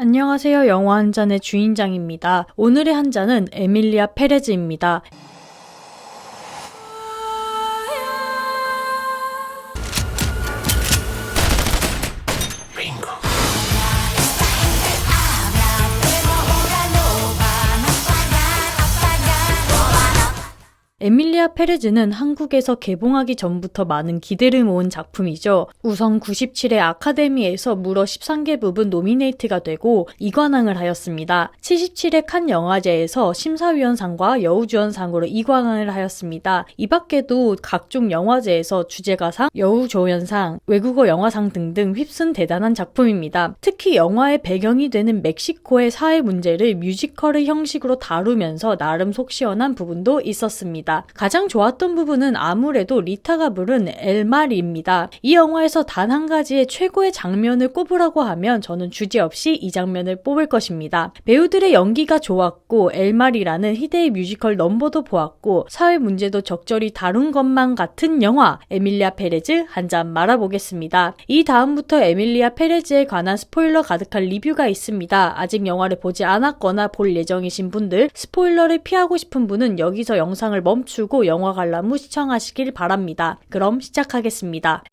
안녕하세요. 영화 한 잔의 주인장입니다. 오늘의 한 잔은 에밀리아 페레즈입니다. 에밀리아 페레즈는 한국에서 개봉하기 전부터 많은 기대를 모은 작품이죠. 우선 97회 아카데미에서 무려 13개 부분 노미네이트가 되고 이관왕을 하였습니다. 77회 칸 영화제에서 심사위원상과 여우주연상으로 이관왕을 하였습니다. 이 밖에도 각종 영화제에서 주제가상, 여우조연상, 외국어 영화상 등등 휩쓴 대단한 작품입니다. 특히 영화의 배경이 되는 멕시코의 사회 문제를 뮤지컬의 형식으로 다루면서 나름 속 시원한 부분도 있었습니다. 가장 좋았던 부분은 아무래도 리타가 부른 엘마리입니다. 이 영화에서 단 한 가지의 최고의 장면을 꼽으라고 하면 저는 주제없이 이 장면을 뽑을 것입니다. 배우들의 연기가 좋았고 엘마리라는 희대의 뮤지컬 넘버도 보았고 사회 문제도 적절히 다룬 것만 같은 영화 에밀리아 페레즈 한 잔 말아보겠습니다. 이 다음부터 에밀리아 페레즈에 관한 스포일러 가득한 리뷰가 있습니다. 아직 영화를 보지 않았거나 볼 예정이신 분들, 스포일러를 피하고 싶은 분은 여기서 영상을 멈추고 영화 관람 후 시청하시길 바랍니다. 그럼 시작하겠습니다.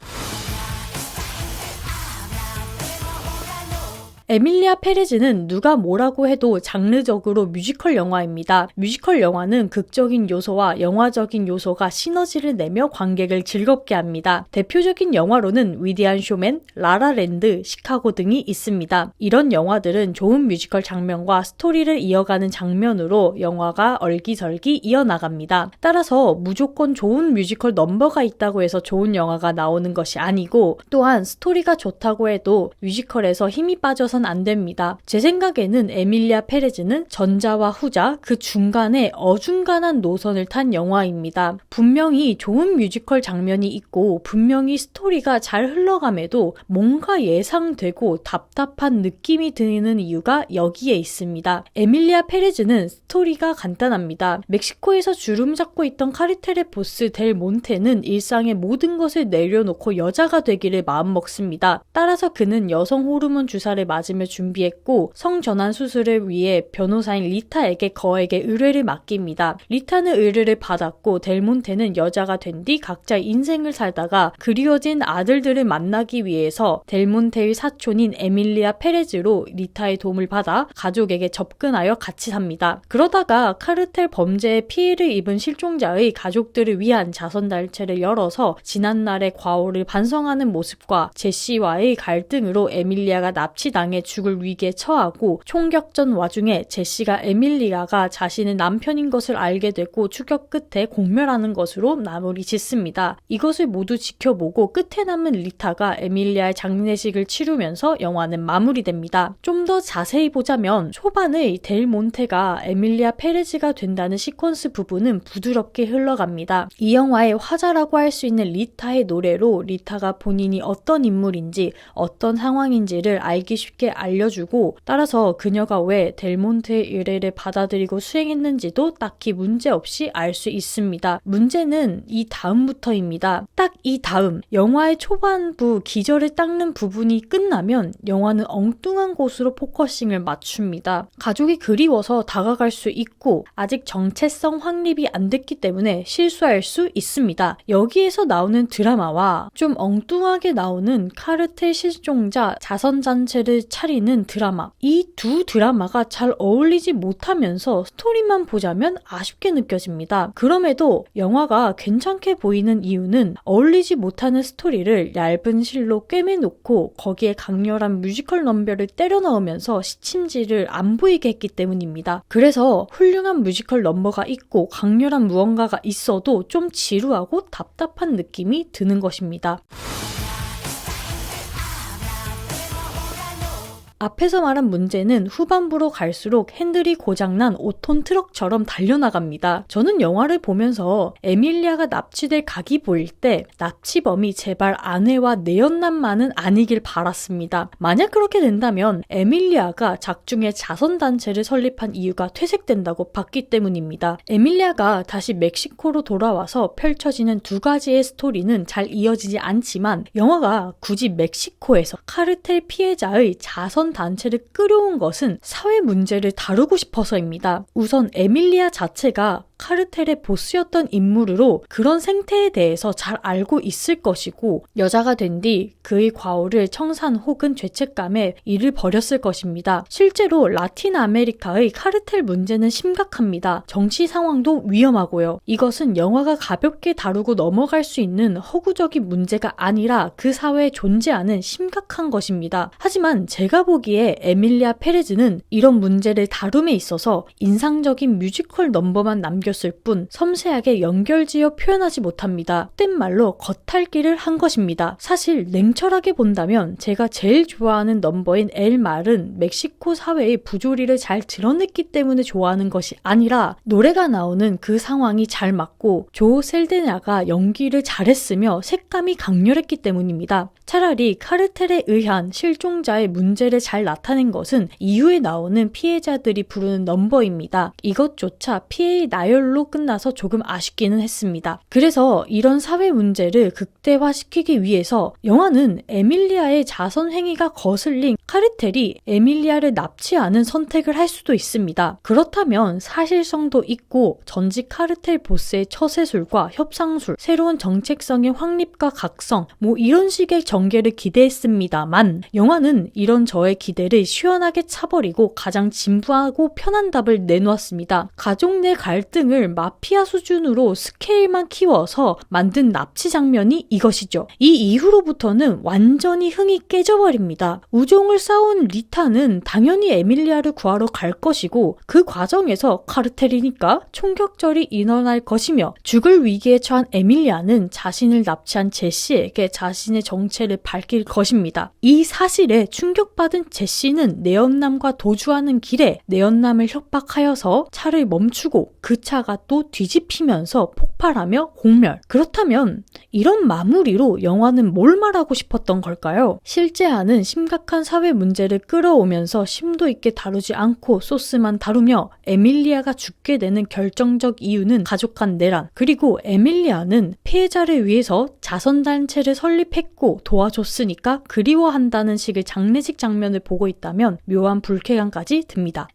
에밀리아 페레즈는 누가 뭐라고 해도 장르적으로 뮤지컬 영화입니다. 뮤지컬 영화는 극적인 요소와 영화적인 요소가 시너지를 내며 관객을 즐겁게 합니다. 대표적인 영화로는 위대한 쇼맨, 라라랜드, 시카고 등이 있습니다. 이런 영화들은 좋은 뮤지컬 장면과 스토리를 이어가는 장면으로 영화가 얼기설기 이어나갑니다. 따라서 무조건 좋은 뮤지컬 넘버가 있다고 해서 좋은 영화가 나오는 것이 아니고, 또한 스토리가 좋다고 해도 뮤지컬에서 힘이 빠져서 안 됩니다. 제 생각에는 에밀리아 페레즈는 전자와 후자 그 중간에 어중간한 노선을 탄 영화입니다. 분명히 좋은 뮤지컬 장면이 있고 분명히 스토리가 잘 흘러감에도 뭔가 예상되고 답답한 느낌이 드는 이유가 여기에 있습니다. 에밀리아 페레즈는 스토리가 간단합니다. 멕시코에서 주름 잡고 있던 카르텔의 보스 델 몬테는 일상의 모든 것을 내려놓고 여자가 되기를 마음먹습니다. 따라서 그는 여성 호르몬 주사를 맞으며 준비했고 성전환 수술을 위해 변호사인 리타에게 거액의 의뢰를 맡깁니다. 리타는 의뢰를 받았고 델몬테는 여자가 된 뒤 각자 인생을 살다가 그리워진 아들들을 만나기 위해서 델몬테의 사촌인 에밀리아 페레즈로 리타의 도움을 받아 가족에게 접근하여 같이 삽니다. 그러다가 카르텔 범죄에 피해를 입은 실종자의 가족들을 위한 자선단체를 열어서 지난날의 과오를 반성하는 모습과 제시와의 갈등으로 에밀리아가 납치당해 죽을 위기에 처하고 총격전 와중에 제시가 에밀리아가 자신의 남편인 것을 알게 되고 추격 끝에 공멸하는 것으로 마무리 짓습니다. 이것을 모두 지켜보고 끝에 남은 리타가 에밀리아의 장례식을 치르면서 영화는 마무리됩니다. 좀 더 자세히 보자면 초반의 델 몬테가 에밀리아 페레즈가 된다는 시퀀스 부분은 부드럽게 흘러갑니다. 이 영화의 화자라고 할 수 있는 리타의 노래로 리타가 본인이 어떤 인물인지 어떤 상황인지를 알기 쉽게 알려주고, 따라서 그녀가 왜 델몬테의 의뢰를 받아들이고 수행했는지도 딱히 문제없이 알 수 있습니다. 문제는 이 다음부터입니다. 딱 이 다음, 영화의 초반부 기절을 닦는 부분이 끝나면 영화는 엉뚱한 곳으로 포커싱을 맞춥니다. 가족이 그리워서 다가갈 수 있고 아직 정체성 확립이 안 됐기 때문에 실수할 수 있습니다. 여기에서 나오는 드라마와 좀 엉뚱하게 나오는 카르텔 실종자 자선단체를 차리는 드라마, 이 두 드라마가 잘 어울리지 못하면서 스토리만 보자면 아쉽게 느껴집니다. 그럼에도 영화가 괜찮게 보이는 이유는 어울리지 못하는 스토리를 얇은 실로 꿰매놓고 거기에 강렬한 뮤지컬 넘버를 때려 넣으면서 시침지를 안 보이게 했기 때문입니다. 그래서 훌륭한 뮤지컬 넘버가 있고 강렬한 무언가가 있어도 좀 지루하고 답답한 느낌이 드는 것입니다. 앞에서 말한 문제는 후반부로 갈수록 핸들이 고장난 5톤 트럭처럼 달려나갑니다. 저는 영화를 보면서 에밀리아가 납치될 각이 보일 때 납치범이 제발 아내와 내연남만은 아니길 바랐습니다. 만약 그렇게 된다면 에밀리아가 작중에 자선단체를 설립한 이유가 퇴색된다고 봤기 때문입니다. 에밀리아가 다시 멕시코로 돌아와서 펼쳐지는 두 가지의 스토리는 잘 이어지지 않지만 영화가 굳이 멕시코에서 카르텔 피해자의 자선 이런 단체를 끌어온 것은 사회 문제를 다루고 싶어서입니다. 우선 에밀리아 자체가 카르텔의 보스였던 인물으로 그런 생태에 대해서 잘 알고 있을 것이고, 여자가 된 뒤 그의 과오를 청산 혹은 죄책감에 일을 벌였을 것입니다. 실제로 라틴 아메리카의 카르텔 문제는 심각합니다. 정치 상황도 위험하고요. 이것은 영화가 가볍게 다루고 넘어갈 수 있는 허구적인 문제가 아니라 그 사회에 존재하는 심각한 것입니다. 하지만 제가 보기에 에밀리아 페레즈는 이런 문제를 다룸에 있어서 인상적인 뮤지컬 넘버만 남겼을 뿐 섬세하게 연결지어 표현하지 못합니다. 땐 말로 겉핥기를 한 것입니다. 사실 냉철하게 본다면 제가 제일 좋아하는 넘버인 엘 말은 멕시코 사회의 부조리를 잘 드러냈기 때문에 좋아하는 것이 아니라 노래가 나오는 그 상황이 잘 맞고 조 셀데냐가 연기를 잘했으며 색감이 강렬했기 때문입니다. 차라리 카르텔에 의한 실종자의 문제를 잘 나타낸 것은 이후에 나오는 피해자들이 부르는 넘버입니다. 이것조차 피해의 나열로 끝나서 조금 아쉽기는 했습니다. 그래서 이런 사회 문제를 극대화시키기 위해서 영화는 에밀리아의 자선 행위가 거슬린 카르텔이 에밀리아를 납치하는 선택을 할 수도 있습니다. 그렇다면 사실성도 있고 전직 카르텔 보스의 처세술과 협상술, 새로운 정책성의 확립과 각성, 이런 식의 전개를 기대했습니다만 영화는 이런 저의 기대를 시원하게 차버리고 가장 진부하고 편한 답을 내놓았습니다. 가족 내 갈등을 마피아 수준으로 스케일만 키워서 만든 납치 장면이 이것이죠. 이 이후로부터는 완전히 흥이 깨져버립니다. 우정을 쌓아온 리타는 당연히 에밀리아를 구하러 갈 것이고 그 과정에서 카르텔이니까 총격절이 일어날 것이며 죽을 위기에 처한 에밀리아는 자신을 납치한 제시에게 자신의 정체를 밝힐 것입니다. 이 사실에 충격받은 제시는 내연남과 도주하는 길에 내연남을 협박하여서 차를 멈추고 그 차가 또 뒤집히면서 폭발하며 공멸. 그렇다면 이런 마무리로 영화는 뭘 말하고 싶었던 걸까요? 실제하는 심각한 사회 문제를 끌어오면서 심도 있게 다루지 않고 소스만 다루며 에밀리아가 죽게 되는 결정적 이유는 가족 간 내란, 그리고 에밀리아는 피해자를 위해서 자선단체를 설립했고 도와줬으니까 그리워한다는 식의 장례식 장면을 보고 있다면 묘한 불쾌감까지 듭니다.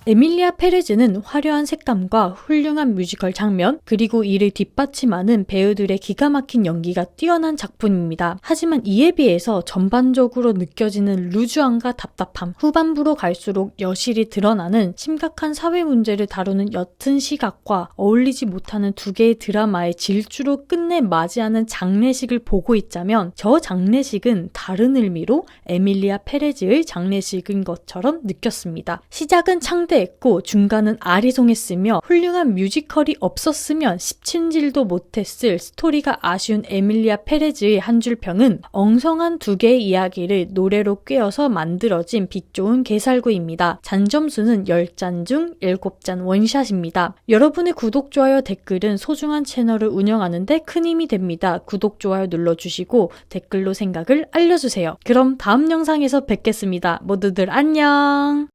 에밀리아 페레즈는 화려한 색감과 훌륭한 뮤지컬 장면, 그리고 이를 뒷받침하는 배우들의 기가 막힌 연기가 뛰어난 작품입니다. 하지만 이에 비해서 전반적으로 느껴지는 루즈함과 답답함, 후반부로 갈수록 여실히 드러나는 심각한 사회 문제를 다루는 옅은 시각과 어울리지 못하는 두 개의 드라마의 질주로 끝내 맞이하는 장례식을 보고 있자면 저 장례식은 다른 의미로 에밀리아 페레즈의 장례식인 것처럼 느꼈습니다. 시작은 창대했고 중간은 아리송했으며 훌륭한 뮤지컬이 없었으면 십친질도 못했을 스토리가 아쉬운 에밀리아 페레즈의 한 줄 평은 엉성한 두 개의 이야기를 노래로 꿰어서 만들어진 빛 좋은 개살구입니다. 잔점수는 10잔 중 7잔 원샷입니다. 여러분의 구독, 좋아요, 댓글은 소중한 채널을 운영하는데 큰 힘이 됩니다. 구독, 좋아요 눌러주시고 댓글로 생각을 알려주세요. 그럼 다음 영상에서 뵙겠습니다. 모두들 안녕!